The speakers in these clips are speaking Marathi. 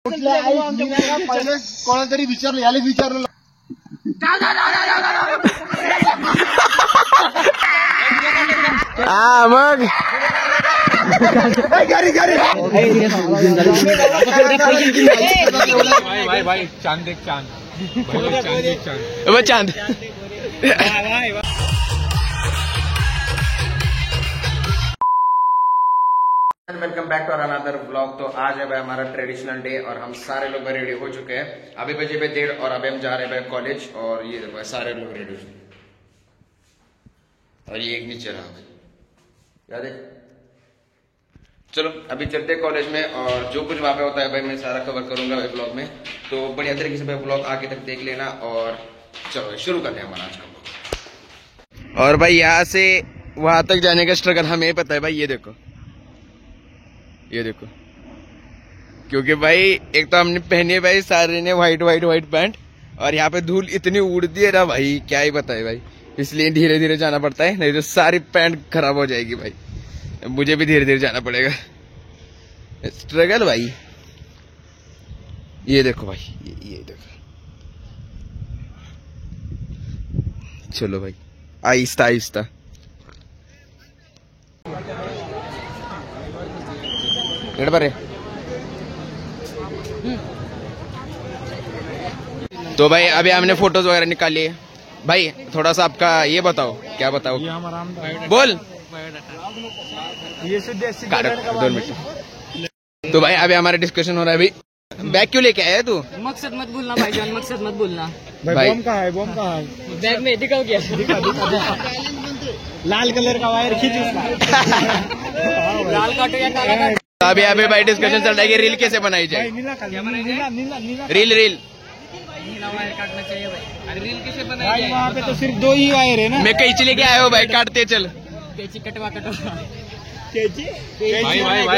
पहिले कोणाला तरी विचारलं, याला विचारलं मग भाई चांद देख चांद चांद welcome back to another blog. तो आज है भाई हमारा ट्रेडिशनल डे और हम सारे लोग रेडी हो चुके हैं। अभी बजे पे 1:30 और अभी हम जा रहे हैं कॉलेज। और ये देखो सारे लोग रेडी हो चुके और ये एक नीचे रहा याद है। चलो अभी चलते हैं कॉलेज में और जो कुछ वहां पे होता है भाई मैं सारा कवर करूंगा भाई ब्लॉग में। तो बढ़िया तरीके से भाई ब्लॉग आगे तक देख लेना और चलो शुरू करते हैं हमारा आज का ब्लॉग। और भाई यहाँ से वहां तक जाने का स्ट्रगल हमें पता है भाई। ये देखो क्योंकि भाई एक तो हमने पहनी है भाई सारे ने व्हाइट पैंट और यहाँ पे धूल इतनी उड़ती है ना भाई क्या ही बताए भाई। इसलिए धीरे धीरे जाना पड़ता है, नहीं तो सारी पैंट खराब हो जाएगी भाई। मुझे भी धीरे धीरे जाना पड़ेगा। स्ट्रगल भाई। ये देखो भाई ये देखो। चलो भाई आहिस्ता आहिस्ता। तो भाई अभी हमने फोटोज वगैरह निकाली है भाई। थोड़ा सा आपका ये बताओ, क्या बताओ बोल। ये 2 मिनट। तो भाई अभी हमारा डिस्कशन हो रहा है भाई। बैग क्यों लेके आया तू? मकसद मत भूलना भाईजान, मकसद मत भूलना। भाई बम कहाँ है? बैग में दिखाओ क्या? लाल कलर का वायर खींच लाल काटो या काला काटो। अभी अभी भाई डिस्कशन चल रहा है कि रील कैसे बनाई जाए। रील नीला वायर काटना चाहिए भाई। अरे रील कैसे बनाई जाए? वहाँ पे तो सिर्फ 2 ही वायर है ना। मैं कैंची लेके आया हूँ भाई, काटते चल। कैची कटवा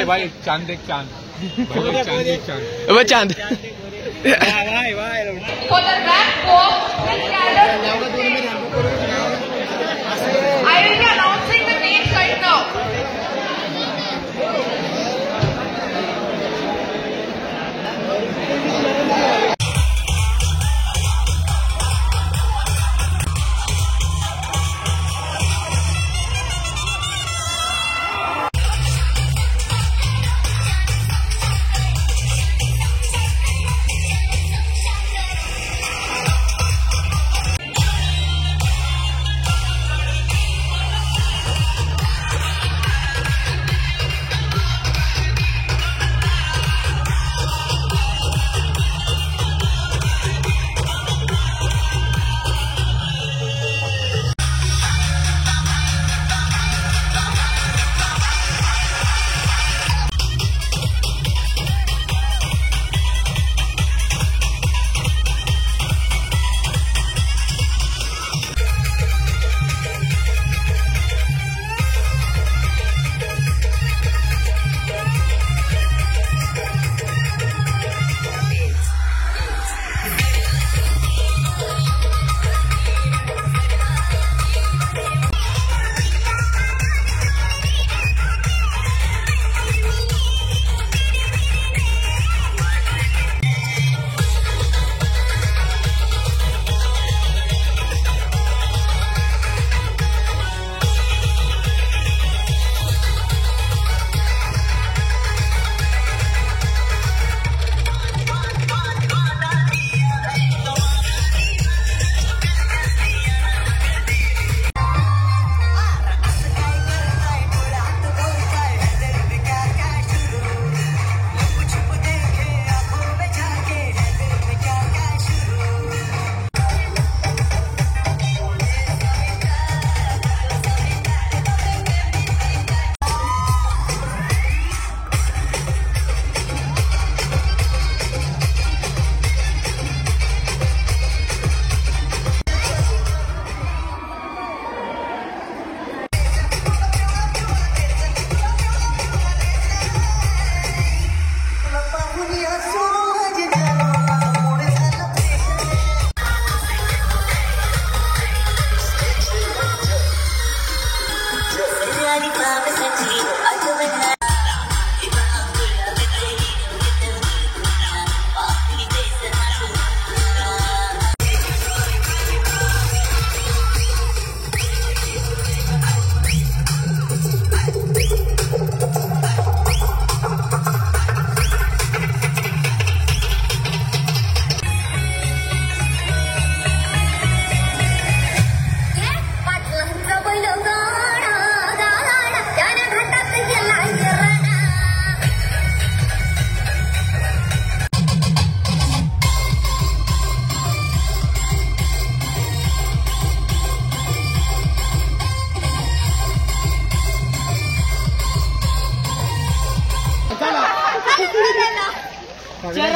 भाई चांद देख चांद वो चांद। I will be announcing the names right now.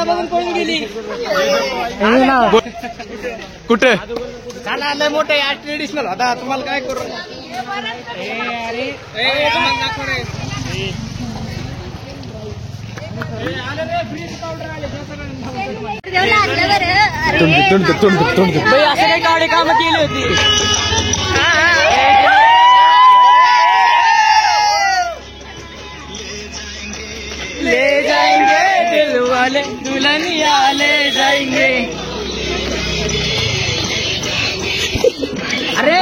मला बघून पळून गेली. कुठे गाणं आलंय मोठे आज ट्रेडिशनल होता तुम्हाला काय करू असं काही कावडे काम केली होती. ले जाएंगे दिल वाले दुल्हनिया ले जाएंगे. अरे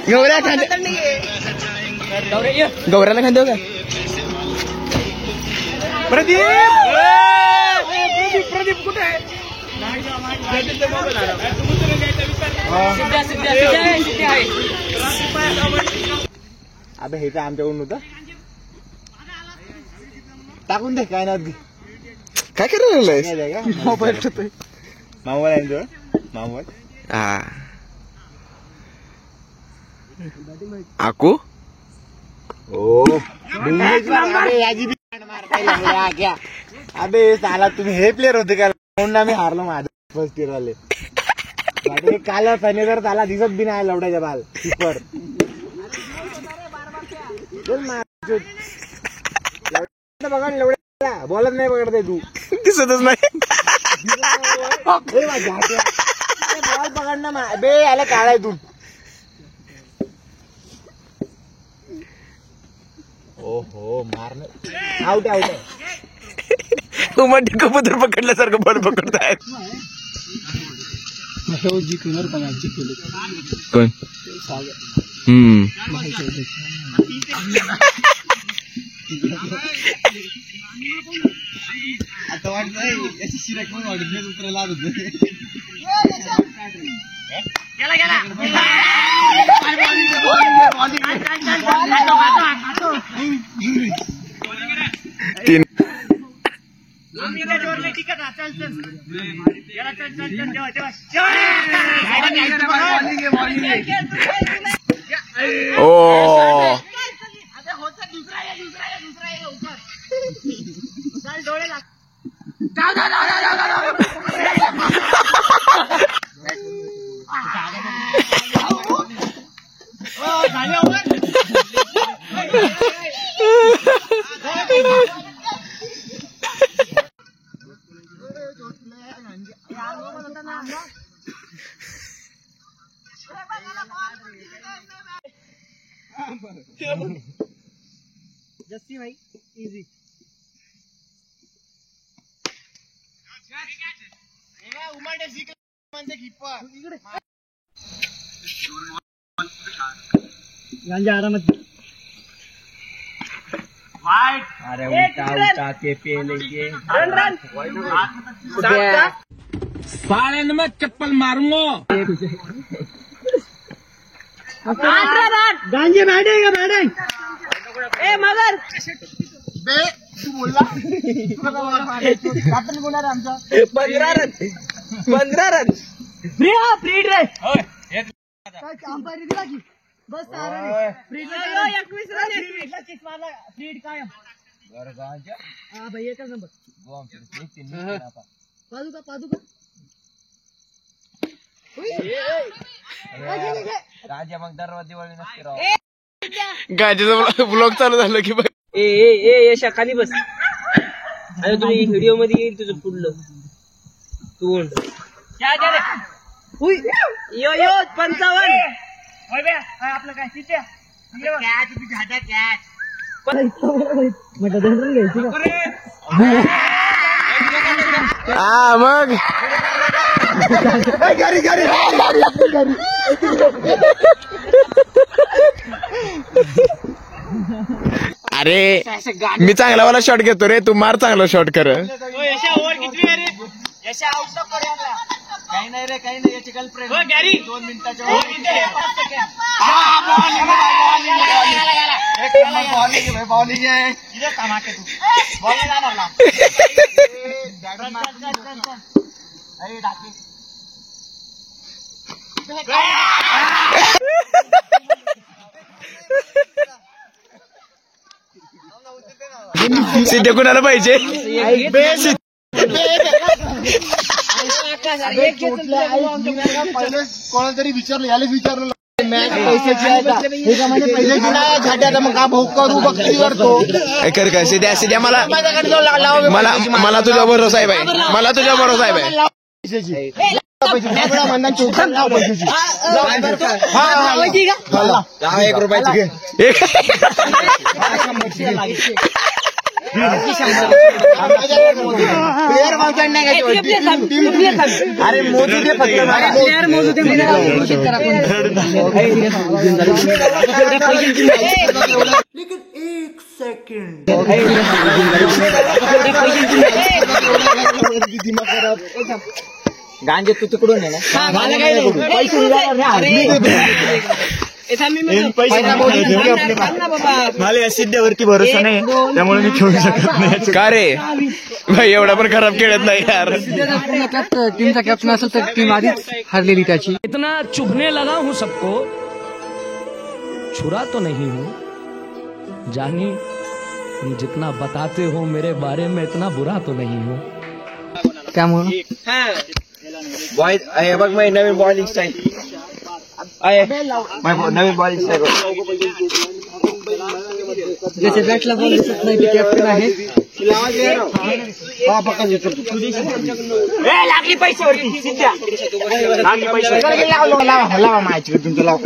गौऱ्या खांदे गौऱ्याला खांदेव का प्रदीप कुठे आहे अबे हे तर आमच्याकडून होतं टाकून दे काय नाही काय करायला मोबाईल मोबाईल आहे मोबाईल हा आकू अबे साला तुम्ही हे प्लेअर होते का म्हणून आम्ही हारलो माझं फर्स्ट इयर वाले काल फॅनेजर त्याला दिसत बी नाही लवड्याच्या बाल किपर बघा लवड्या बोलत नाही पकडते तू दिसतच नाही बॉल पकडणं बे याला काढाय तू ओहो मारलं आउट आउट उमटी कबूतर पकडल्यासारखं बॉल पकडताय कोण आता वाटतंय याची शिराक पण वाढत उतरायला आत होते तीन ओ जस्सी भाई इजी गांजा आरामात अरे उठा उठा के पे लेंगे रन साले में चप्पल मारूंगा गांजे बैठेगा बैठे ए मगर बे तू बोलला कॅप्टन कोण आहे आमचा 15 रन फ्री रे काय काम पाहिजे दिला की बस फ्री 21 रन फ्री कायम हा भाई एकच नंबर पादुका राजा मग दरवाजा दिवाळी नसते राव गाजीचा ब्लॉग चालू झालं की बघ ए यशा खाली बस अरे तुम्ही व्हिडिओ मध्ये येईल तुझं पुढलं तू यो 55 आपलं काय तिथे हा मग अरे मी चांगला वाला शॉट घेतो रे तू मार चांगला शॉट कर काही नाही रे काही नाही याची गर्लफ्रेंड 2 मिनिटाच्या बॉलिंग आहे तू बॉलिंग जाणार सिद्धे कुणाला पाहिजे कोणाला तरी विचारलं, यालाच विचारलं मॅच पैशाची आहे का, हे का म्हणे पैशाची नाही झाट्याचा, मग का भाऊ करू बघती करतो कर काय सिद्ध्या मला मला तुझ्या भरोसा आहे बाई, मला तुझ्या भरोसा आहे बाई. पैशाची म्हणणार चोखान लाव पैशाची. एक रुपयाची घे. प्लेअर मागतात नाही का, अरे मोजू दे फक्त गांजे तू तिकडून आहे मला सिद्धेवरती भरोसा नाही, त्यामुळे मी खेळू शकत नाही. का रे भाई एवढा पण खराब खेळत नाही यार. टीमचा कॅप्टन असेल तर टीम आधीच हरलेली त्याची. इतना चुभने लगा हूं सबको, छुरा तो नहीं हूं, जानी तुम जितना बताते हो मेरे बारे में इतना बुरा तो नहीं हूं. त्यामुळे बघ माझी नवीन बॉलिंग स्टाईल, नवीन बॉलिंग स्टाईल. जैसे बॅटला बॉल दिसत नाही ते कॅप्टन आहे. लागली पैशावरती लावा माझ्याकडे तुमचं लावा.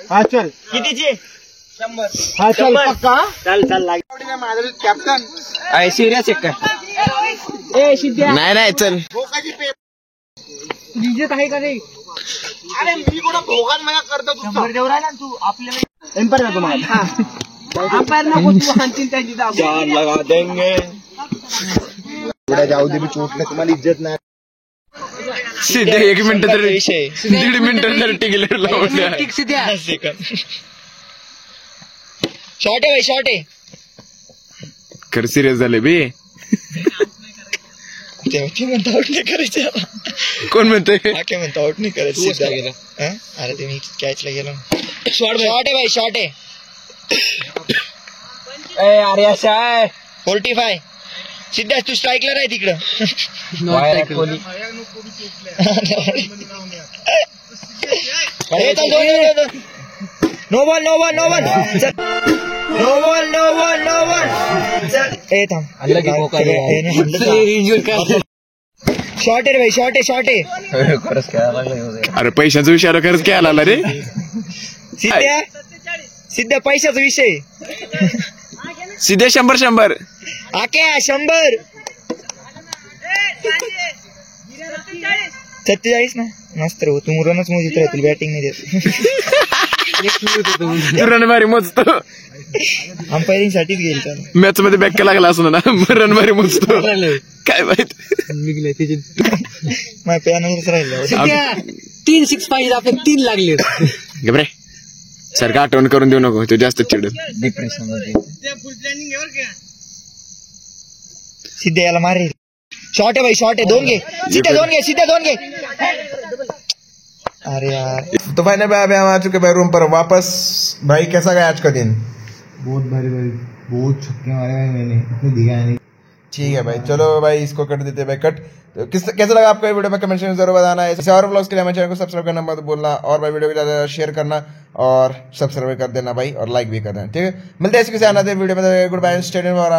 हा चल कितीची, हा चल पक्का चल माझा कॅप्टन आहे. सिरियस एक काय नाही चल विजेत आहे का नाही. अरे मी कुठं भोगान मला करतो तू आपल्याला एम्पायर नको मला अंपायर नको तू हाणतील त्याची दाब. जान लगा देंगे पुढे जाऊ दे, मी चोटलं तुम्हाला इज्जत नाही. सिद्ध्या 1 मिनिट तर 1.5 मिनिट तर टिकलेर लावून टिक सिद्ध्या. शॉर्ट आहे भाई, शॉर्ट आहे. खर सिरियस झाले बे. म्हणतो आउट नाही करायचं. कोण म्हणतोय काय म्हणतो आउट नाही करायचं. अरे ते मी कॅचला गेलो. शॉर्ट आहे भाई, शॉर्ट आहे. अरे अशा आहे 45. सिद्धा तू स्ट्राईकला राह तिकडं. No ball no ball no ball no ball no ball no ball. Short आहे रे भाई, शॉर्ट आहे, शॉर्ट आहे. अरे पैशाचा विषय खरंच काय आला रे. सिद्ध्या पैशाचा विषय. सिद्धे 100 आक्या 100 47 ना मस्त रे. तू रनच मोजित राहतील, बॅटिंग नाही देत. रणमारी मोजतो, अंपायरिंग साठीच गेल का मॅच मध्ये बॅक लागला असं ना, रणमारी मोजतो काय माहित. निघले त्याचे माझ्या पॅनलच राहिलं. 3 6 पाहिजे आपले 3 लागले. घबरे सर का आठवण करून देऊ नको, तो जास्त चिडत. डिप्रेशन मध्ये सिद्धे याला मारेल. शॉर्ट आहे भाई, शॉर्ट आहे. 2 घे सिद्धे, 2 घे सिद्धे, 2 घे. अरे यार. तो फाइनल में अभी हम आ चुके भाई रूम पर वापस. भाई कैसा गया आज का दिन. बहुत भारी भाई, बहुत छक्के मारे हैं मैंने, इतने दिखा नहीं. ठीक है भाई, चलो भाई इसको कट देते भाई कट. तो कैसा लगा आपको ये वीडियो में कमेंट सेक्शन में जरूर बताना है. ऐसे और व्लॉग्स के लिए हमारे चैनल को सब्सक्राइब करना मत बोलना, और भाई वीडियो को ज्यादा शेयर करना और सब्सक्राइब कर देना भाई, और लाइक भी कर देना. ठीक है, मिलते हैं ऐसे किसी आना वीडियो में. गुड बाय, स्टे ट्यून्ड और